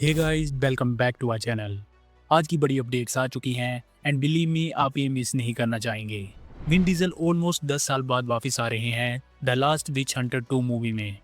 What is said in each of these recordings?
Hey guys, welcome back to our channel. आज की बड़ी अपडेट्स आ चुकी हैं एंड बिलीव मी, आप ये मिस नहीं करना चाहेंगे। विन डीजल ऑलमोस्ट 10 साल बाद वापस आ रहे हैं the last witch hunter 2 movie में।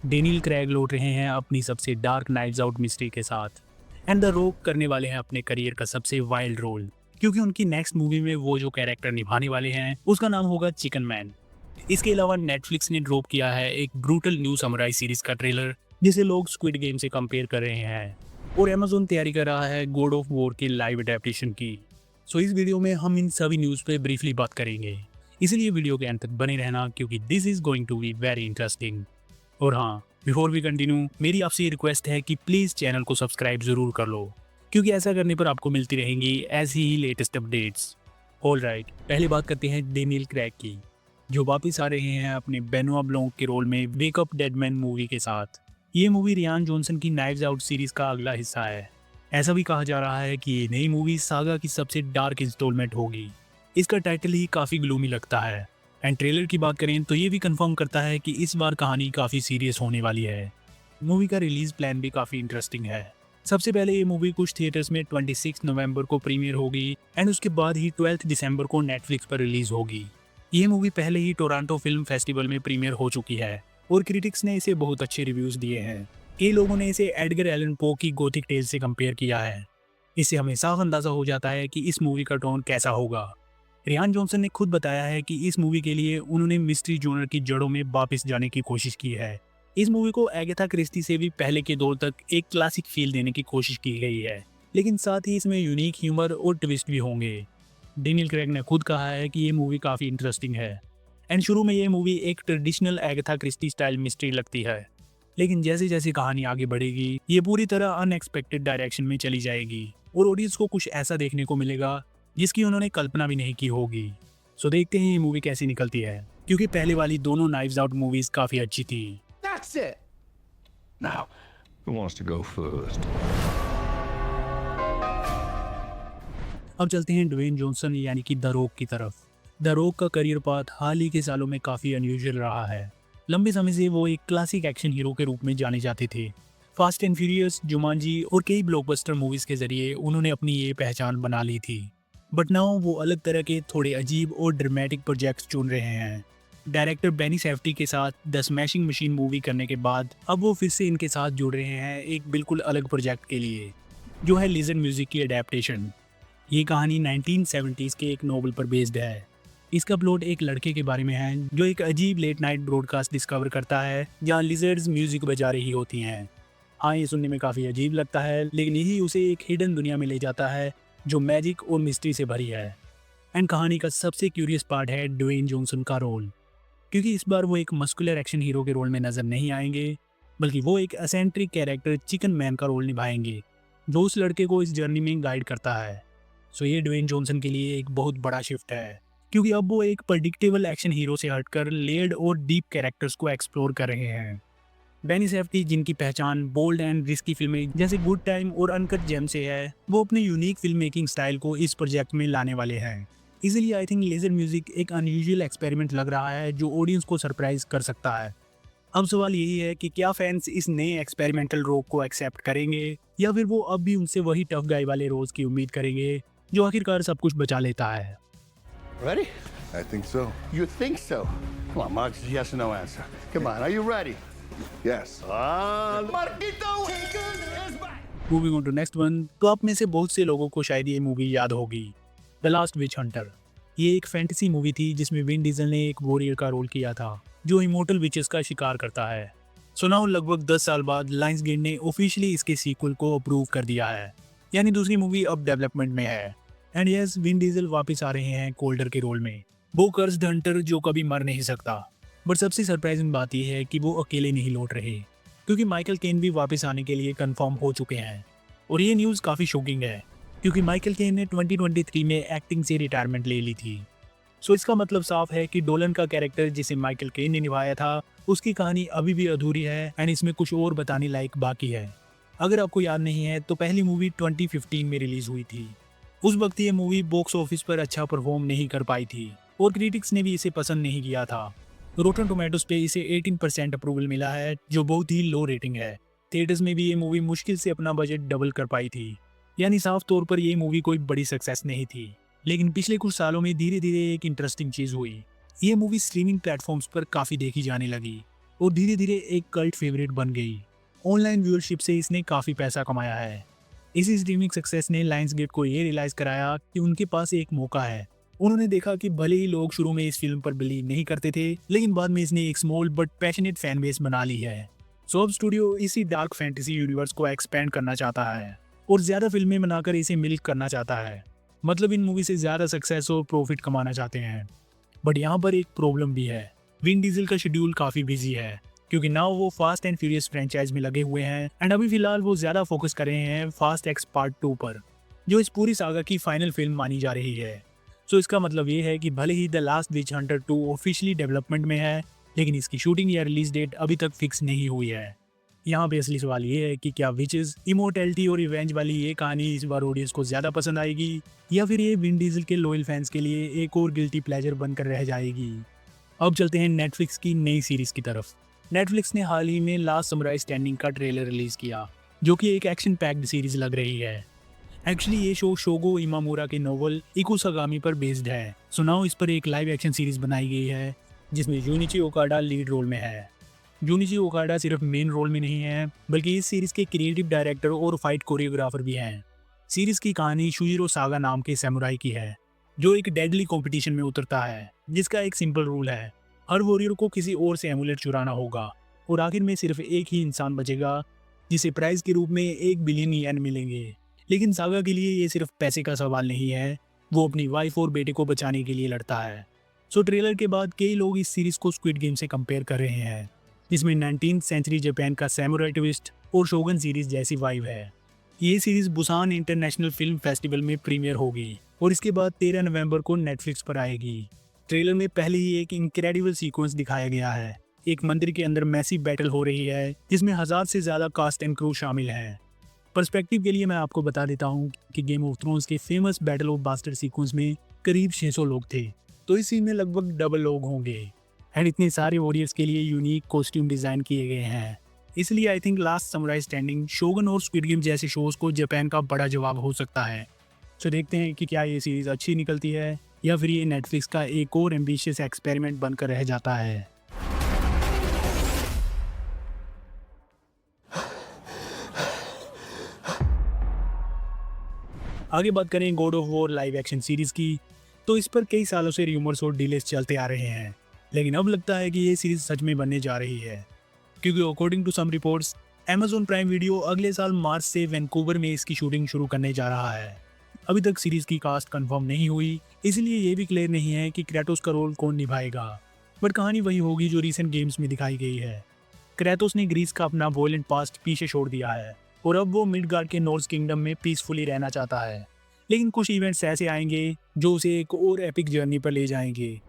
डेनियल क्रेग लौट रहे हैं अपनी सबसे डार्क नाइट्स आउट मिस्ट्री के साथ एंड द रॉक करने वाले हैं अपने करियर का सबसे वाइल्ड रोल, क्योंकि उनकी नेक्स्ट मूवी में वो जो कैरेक्टर निभाने वाले हैं उसका नाम होगा चिकन मैन। इसके अलावा नेटफ्लिक्स ने ड्रॉप किया है एक ब्रूटल न्यू समुराई सीरीज का ट्रेलर जिसे लोग स्क्विड गेम से कंपेयर कर रहे हैं, और अमेज़न तैयारी कर रहा है गॉड ऑफ वॉर की लाइव अडेप्टेशन की। सो इस वीडियो में हम इन सभी न्यूज़ पे ब्रीफली बात करेंगे, इसलिए वीडियो के अंत तक बने रहना क्योंकि this is going to be very interesting. और हाँ, बिफोर वी कंटिन्यू, मेरी आपसे ये रिक्वेस्ट है कि प्लीज़ चैनल को सब्सक्राइब ज़रूर कर लो, क्योंकि ऐसा करने पर आपको मिलती रहेंगी ऐसी ही लेटेस्ट अपडेट्स। ऑल राइट, पहले बात करते हैं डेनियल क्रेग की, जो वापस आ रहे हैं अपने बेनोआ ब्लॉन्क के रोल में wake up dead man movie के साथ। ये मूवी रियान जॉनसन की नाइव्स आउट सीरीज का अगला हिस्सा है। ऐसा भी कहा जा रहा है कि ये नई मूवी सागा की सबसे डार्क इंस्टॉलमेंट होगी। इसका टाइटल ही काफ़ी ग्लूमी लगता है एंड ट्रेलर की बात करें तो ये भी कंफर्म करता है कि इस बार कहानी काफ़ी सीरियस होने वाली है। मूवी का रिलीज प्लान भी काफ़ी इंटरेस्टिंग है। सबसे पहले ये मूवी कुछ थिएटर्स में 26 नवंबर को प्रीमियर होगी एंड उसके बाद ही 12 दिसंबर को नेटफ्लिक्स पर रिलीज होगी। ये मूवी पहले ही टोरंटो फिल्म फेस्टिवल में प्रीमियर हो चुकी है और क्रिटिक्स ने इसे बहुत अच्छे रिव्यूज दिए हैं। कई लोगों ने इसे एडगर एलन पो की गोथिक टेल से कंपेयर किया है। इससे हमें साफ अंदाजा हो जाता है कि इस मूवी का टोन कैसा होगा। रियान जॉनसन ने खुद बताया है कि इस मूवी के लिए उन्होंने मिस्ट्री जॉनर की जड़ों में वापस जाने की कोशिश की है। इस मूवी को एगाथा क्रिस्टी से भी पहले के दौर तक एक क्लासिक फील देने की कोशिश की गई है, लेकिन साथ ही इसमें यूनिक ह्यूमर और ट्विस्ट भी होंगे। डेनियल क्रेग ने खुद कहा है कि ये मूवी काफ़ी इंटरेस्टिंग है एंड शुरू में ये मूवी एक traditional Agatha Christie style mystery लगती है, लेकिन जैसे जैसे कहानी आगे बढ़ेगी ये पूरी तरह अनएक्सपेक्टेड डायरेक्शन में चली जाएगी और ऑडियंस को कुछ ऐसा देखने को मिलेगा जिसकी उन्होंने कल्पना भी नहीं की होगी। सो देखते हैं ये मूवी कैसी निकलती है, क्योंकि पहले वाली दोनों नाइव्स आउट मूवीज काफ़ी अच्छी थी। That's it. Now, who wants to go first? अब चलते हैं ड्वेन जॉनसन यानी कि द रॉक की तरफ। द रॉक का करियर पाथ हाल ही के सालों में काफ़ी अनयूजुअल रहा है। लंबे समय से वो एक क्लासिक एक्शन हीरो के रूप में जाने जाते थे। फास्ट एंड फ्यूरियस, जुमांजी और कई ब्लॉकबस्टर मूवीज़ के जरिए उन्होंने अपनी ये पहचान बना ली थी। बट नाउ वो अलग तरह के थोड़े अजीब और ड्रामेटिक प्रोजेक्ट्स चुन रहे हैं। डायरेक्टर बेनी सैफ्टी के साथ द स्मैशिंग मशीन मूवी करने के बाद अब वो फिर से इनके साथ जुड़ रहे हैं एक बिल्कुल अलग प्रोजेक्ट के लिए, जो है लिजन म्यूजिक की अडेप्टेशन। ये कहानी 1970s के एक नोवेल पर बेस्ड है। इसका प्लॉट एक लड़के के बारे में है जो एक अजीब लेट नाइट ब्रॉडकास्ट डिस्कवर करता है जहाँ लिजर्ड्स म्यूजिक बजा रही होती हैं। हाँ, ये सुनने में काफ़ी अजीब लगता है, लेकिन यही उसे एक हिडन दुनिया में ले जाता है जो मैजिक और मिस्ट्री से भरी है। एंड कहानी का सबसे क्यूरियस पार्ट है ड्वेन जॉनसन का रोल, क्योंकि इस बार वो एक मस्कुलर एक्शन हीरो के रोल में नजर नहीं आएंगे, बल्कि वो एक एसेंट्रिक कैरेक्टर चिकन मैन का रोल निभाएंगे जो उस लड़के को इस जर्नी में गाइड करता है। सो ये ड्वेन जॉनसन के लिए एक बहुत बड़ा शिफ्ट है, क्योंकि अब वो एक प्रेडिक्टेबल एक्शन हीरो से हटकर लेयर्ड और डीप कैरेक्टर्स को एक्सप्लोर कर रहे हैं। बेनी सैफ्टी, जिनकी पहचान बोल्ड एंड रिस्की फिल्में जैसे गुड टाइम और अनकट जेम से है, वो अपने यूनिक फिल्म मेकिंग स्टाइल को इस प्रोजेक्ट में लाने वाले हैं। इसीलिए आई थिंक लेजर म्यूजिक एक अनयूजुअल एक्सपेरिमेंट लग रहा है जो ऑडियंस को सरप्राइज कर सकता है। अब सवाल यही है कि क्या फैंस इस नए एक्सपेरिमेंटल रॉक को एक्सेप्ट करेंगे या फिर वो अब भी उनसे वही टफ गाई वाले रोज की उम्मीद करेंगे जो आखिरकार सब कुछ बचा लेता है। Ready? I think so. You think so? Come on, Mark. It's a yes or no answer. Come on. Are you ready? Yes. Marquito is back. Moving on to next one, तो आप में से बहुत से लोगों को शायद ये मूवी याद होगी, द लास्ट विच हंटर। ये एक फैंटेसी मूवी थी जिसमें विन डीजल ने एक वॉरियर का रोल किया था जो इमोर्टल विचेस का शिकार करता है। सो नाउ लगभग 10 साल बाद लायंस गेट ने ऑफिशियली इसके सीक्वल को अप्रूव कर दिया है, यानी दूसरी मूवी अब डेवलपमेंट में है। एंड यस, विन डीजल वापस आ रहे हैं कोल्डर के रोल में, वो कर्स्ड हंटर जो कभी मर नहीं सकता। बट सबसे सरप्राइजिंग बात यह है कि वो अकेले नहीं लौट रहे, क्योंकि माइकल केन भी वापस आने के लिए कंफर्म हो चुके हैं। और ये न्यूज़ काफ़ी शॉकिंग है, क्योंकि माइकल केन ने 2023 में एक्टिंग से रिटायरमेंट ले ली थी। सो इसका मतलब साफ है कि डोलन का कैरेक्टर जिसे माइकल केन ने निभाया था, उसकी कहानी अभी भी अधूरी है एंड इसमें कुछ और बताने लायक बाकी है। अगर आपको याद नहीं है तो पहली मूवी 2015 में रिलीज हुई थी। उस वक्त ये मूवी बॉक्स ऑफिस पर अच्छा परफॉर्म नहीं कर पाई थी और क्रिटिक्स ने भी इसे पसंद नहीं किया था। रोटन टोमेटोज पे इसे 18% अप्रूवल मिला है, जो बहुत ही लो रेटिंग है। थिएटर्स में भी ये मूवी मुश्किल से अपना बजट डबल कर पाई थी, यानी साफ तौर पर ये मूवी कोई बड़ी सक्सेस नहीं थी। लेकिन पिछले कुछ सालों में धीरे धीरे एक इंटरेस्टिंग चीज़ हुई। ये मूवी स्ट्रीमिंग प्लेटफॉर्म्स पर काफ़ी देखी जाने लगी और धीरे धीरे एक कल्ट फेवरेट बन गई। ऑनलाइन व्यूअरशिप से इसने काफ़ी पैसा कमाया है। इसी स्ट्रीमिंग सक्सेस ने लायंसगेट को ये रियलाइज़ कराया कि उनके पास एक मौका है। उन्होंने देखा कि भले ही लोग शुरू में इस फिल्म पर बिलीव नहीं करते थे, लेकिन बाद में इसने एक small but passionate fan base बना ली है। सो अब स्टूडियो इसी डार्क फैंटेसी यूनिवर्स को एक्सपेंड करना चाहता है और ज़्यादा फिल्में बनाकर इसे मिल्क करना चाहता है। मतलब इन मूवी से ज़्यादा सक्सेस और प्रॉफिट कमाना चाहते हैं। बट यहाँ पर एक प्रॉब्लम भी है। विन डीजल का शेड्यूल काफ़ी बिजी है, क्योंकि नाउ वो फास्ट एंड फ्यूरियस फ्रेंचाइज में लगे हुए हैं एंड अभी फिलहाल वो ज़्यादा फोकस कर रहे हैं फास्ट एक्स पार्ट 2 पर, जो इस पूरी सागा की फाइनल फिल्म मानी जा रही है। सो इसका मतलब ये है कि भले ही the last witch hunter 2 officially development में है, लेकिन इसकी शूटिंग या रिलीज डेट अभी तक फिक्स नहीं हुई है। यहाँ पे असली सवाल ये है कि क्या विचेस, इमोर्टैलिटी और रिवेंज वाली ये कहानी इस बार ऑडियंस को ज़्यादा पसंद आएगी, या फिर ये विन डीजल के लॉयल फैंस के लिए एक और गिल्टी प्लेजर बनकर रह जाएगी। अब चलते हैं नेटफ्लिक्स की नई सीरीज़ की तरफ। नेटफ्लिक्स ने हाल ही में लास्ट समुराई स्टैंडिंग का ट्रेलर रिलीज़ किया, जो कि एक एक्शन पैक्ड सीरीज़ लग रही है। एक्चुअली ये शो शोगो इमामुरा के नोवेल इकुसागामी पर बेस्ड है। सुनाओ इस पर एक लाइव एक्शन सीरीज़ बनाई गई है, जिसमें जूनिची ओकाडा लीड रोल में है। जूनिची ओकाडा सिर्फ मेन रोल में नहीं है, बल्कि इस सीरीज़ के क्रिएटिव डायरेक्टर और फाइट कोरियोग्राफर भी हैं। सीरीज़ की कहानी शुजिरो सागा नाम के सैमुराई की है, जो एक डेडली कंपटीशन में उतरता है, जिसका एक सिंपल रूल है, हर वॉरियर को किसी और से एमुलेट चुराना होगा और आखिर में सिर्फ एक ही इंसान बचेगा, जिसे प्राइज के रूप में 1 बिलियन येन मिलेंगे। लेकिन सागा के लिए ये सिर्फ पैसे का सवाल नहीं है, वो अपनी वाइफ और बेटे को बचाने के लिए लड़ता है। सो ट्रेलर के बाद कई लोग इस सीरीज़ को स्क्विड गेम से कंपेयर कर रहे हैं, जिसमें 19th सेंचुरी जापान का सैमुराई ट्विस्ट और शोगन सीरीज जैसी वाइब है। ये series Busan international film festival में प्रीमियर होगी और इसके बाद 13 नवंबर को नेटफ्लिक्स पर आएगी। ट्रेलर में पहले ही एक इनक्रेडिबल सीक्वेंस दिखाया गया है। एक मंदिर के अंदर मैसिव बैटल हो रही है, जिसमें 1000 से ज़्यादा कास्ट एंड क्रू शामिल हैं। पर्सपेक्टिव के लिए मैं आपको बता देता हूँ कि गेम ऑफ थ्रोन्स के famous battle of bastard sequence में करीब 600 लोग थे, तो इस सीन में लगभग डबल लोग होंगे। एंड इतने सारे वॉरियर्स के लिए यूनिक कॉस्ट्यूम डिज़ाइन किए गए हैं। इसलिए I think last samurai standing, Shogun और स्क्विड गेम जैसे शोज़ को जापान का बड़ा जवाब हो सकता है। तो देखते हैं कि क्या ये सीरीज़ अच्छी निकलती है या फिर ये नेटफ्लिक्स का एक और एम्बिशियस एक्सपेरिमेंट बनकर रह जाता है। आगे बात करें God of war live action series की, तो इस पर कई सालों से र्यूमर्स और डिलेस चलते आ रहे हैं, लेकिन अब लगता है कि ये सीरीज़ सच में बनने जा रही है, क्योंकि according to some reports Amazon Prime Video अगले साल मार्च से वैंकूवर में इसकी शूटिंग शुरू करने जा रहा है। अभी तक सीरीज़ की कास्ट कंफर्म नहीं हुई, इसलिए ये भी क्लियर नहीं है कि क्रेटोस का रोल कौन निभाएगा, बट कहानी वही होगी जो रीसेंट गेम्स में दिखाई गई है। क्रेटोस ने ग्रीस का अपना वॉयलेंट पास्ट पीछे छोड़ दिया है और अब वो मिडगार्ड के नॉर्स किंगडम में पीसफुली रहना चाहता है, लेकिन कुछ इवेंट्स ऐसे आएंगे जो उसे एक और एपिक जर्नी पर ले जाएंगे।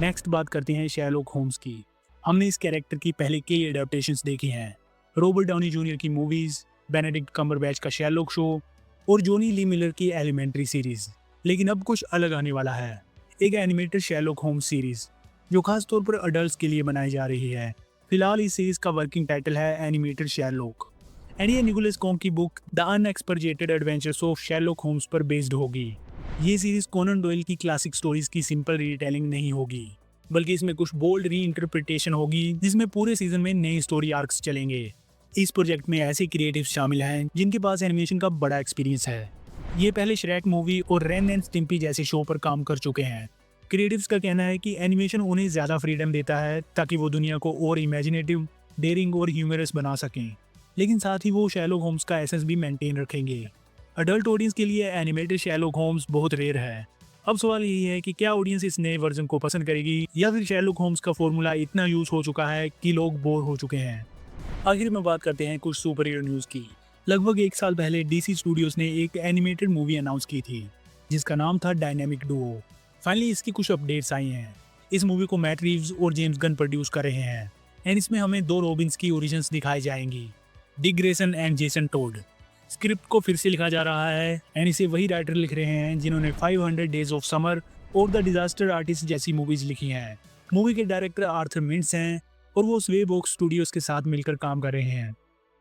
नेक्स्ट बात करते हैं शेरलॉक होम्स की। हमने इस कैरेक्टर की पहले कई एडाप्टेशंस देखी हैं, रॉबर्ट डाउनी जूनियर की मूवीज़, बेनेडिक्ट कम्बरबैच का शेरलॉक शो और जॉनी ली मिलर की एलिमेंट्री सीरीज़। लेकिन अब कुछ अलग आने वाला है, एक एनिमेटेड शेरलॉक होम्स सीरीज़ जो खास तौर पर अडल्ट्स के लिए बनाई जा रही है। फिलहाल इस सीरीज़ का वर्किंग टाइटल है एनिमेटेड शेरलॉक एंड ये निकोलस कॉन्ग की book the unexpurgated adventures of Sherlock Holmes पर बेस्ड होगी। ये सीरीज़ कोनन डॉयल की क्लासिक स्टोरीज की सिंपल रीटेलिंग नहीं होगी, बल्कि इसमें कुछ बोल्ड री इंटरप्रिटेशन होगी, जिसमें पूरे सीजन में नए स्टोरी आर्क्स चलेंगे। इस प्रोजेक्ट में ऐसे क्रिएटिव्स शामिल हैं जिनके पास एनिमेशन का बड़ा एक्सपीरियंस है। ये पहले श्रेक मूवी और रेन एंड स्टिम्पी जैसे शो पर काम कर चुके हैं। क्रिएटिव्स का कहना है कि एनिमेशन उन्हें ज़्यादा फ्रीडम देता है ताकि वो दुनिया को और इमेजिनेटिव, डेयरिंग और ह्यूमरस बना सकें, लेकिन साथ ही वो शेरलॉक होम्स का एसेंस भी मेंटेन रखेंगे। अडल्ट ऑडियंस के लिए एनिमेटेड शेरलॉक होम्स बहुत रेयर है। अब सवाल यही है कि क्या ऑडियंस इस नए वर्जन को पसंद करेगी या फिर शेरलॉक होम्स का फॉर्मूला इतना यूज हो चुका है कि लोग बोर हो चुके हैं। आखिर में बात करते हैं कुछ सुपर हीरो न्यूज़ की। लगभग 1 साल पहले डीसी स्टूडियोज ने एक एनिमेटेड मूवी अनाउंस की थी जिसका नाम था डायनेमिक डुओ। फाइनली इसकी कुछ अपडेट्स आई हैं। इस मूवी को मैट रीव्स और जेम्स गन प्रोड्यूस कर रहे हैं एंड इसमें हमें 2 रॉबिन्स की ओरिजिन्स दिखाई जाएंगी, Dick Grayson and Jason Todd. Script को फिर से लिखा जा रहा है एंड इसे वही राइटर लिख रहे हैं जिन्होंने 500 डेज ऑफ समर और द डिजास्टर आर्टिस्ट जैसी मूवीज लिखी हैं। मूवी के डायरेक्टर आर्थर मिंट्स हैं और वो स्वे बॉक्स स्टूडियोज के साथ मिलकर काम कर रहे हैं।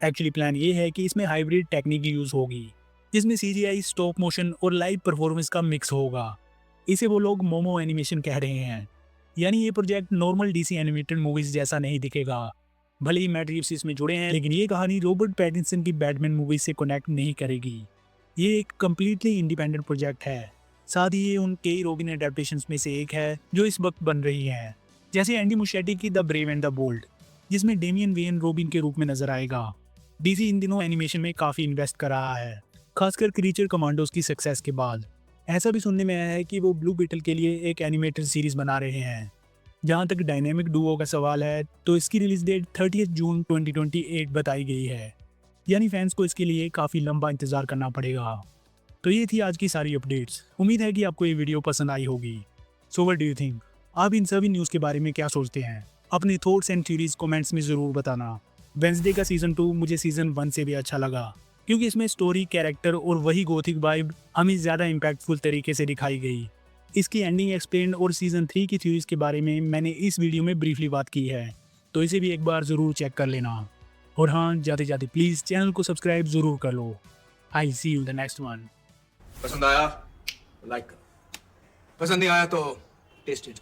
एक्चुअली प्लान ये है कि इसमें हाइब्रिड टेक्निक यूज होगी, जिसमें CGI, स्टॉप मोशन और लाइव परफॉर्मेंस का मिक्स होगा। इसे वो लोग मोमो एनिमेशन कह रहे हैं। यानी ये project normal DC animated movies जैसा नहीं दिखेगा। भले ही मैट रिव्स इसमें जुड़े हैं, लेकिन ये कहानी रॉबर्ट पैटिंसन की बैटमैन मूवी से कनेक्ट नहीं करेगी। ये एक कम्प्लीटली इंडिपेंडेंट प्रोजेक्ट है। साथ ही ये उन कई रोबिन एडेप्टेशंस में से एक है जो इस वक्त बन रही हैं, जैसे एंडी मुschietti की The Brave and the Bold, जिसमें डेमियन वेन रॉबिन के रूप में नजर आएगा। DC इन दिनों एनिमेशन में काफ़ी इन्वेस्ट कर रहा है, खासकर क्रीचर कमांडोज की सक्सेस के बाद। ऐसा भी सुनने में आया है कि वो ब्लू बीटल के लिए एक एनिमेटेड सीरीज बना रहे हैं। जहाँ तक डायनेमिक डुओ का सवाल है, तो इसकी रिलीज डेट 30 जून 2028 बताई गई है। यानी फैंस को इसके लिए काफ़ी लंबा इंतज़ार करना पड़ेगा। तो ये थी आज की सारी अपडेट्स। उम्मीद है कि आपको ये वीडियो पसंद आई होगी। So what do you think? आप इन सभी न्यूज़ के बारे में क्या सोचते हैं? अपने थॉट्स एंड थ्योरीज कमेंट्स में ज़रूर बताना। वेंसडे का सीज़न 2 मुझे सीज़न 1 से भी अच्छा लगा, क्योंकि इसमें स्टोरी, कैरेक्टर और वही गोथिक वाइब हमें ज़्यादा इम्पैक्टफुल तरीके से दिखाई गई। इसकी एंडिंग एक्सप्लेन और सीज़न 3 की थ्योरीज के बारे में मैंने इस वीडियो में ब्रीफली बात की है, तो इसे भी एक बार ज़रूर चेक कर लेना। और हाँ, जाते जाते प्लीज़ चैनल को सब्सक्राइब ज़रूर कर लो। आई सी यू द नेक्स्ट वन। पसंद आया लाइक करो, पसंद नहीं आया तो टेस्ट इट।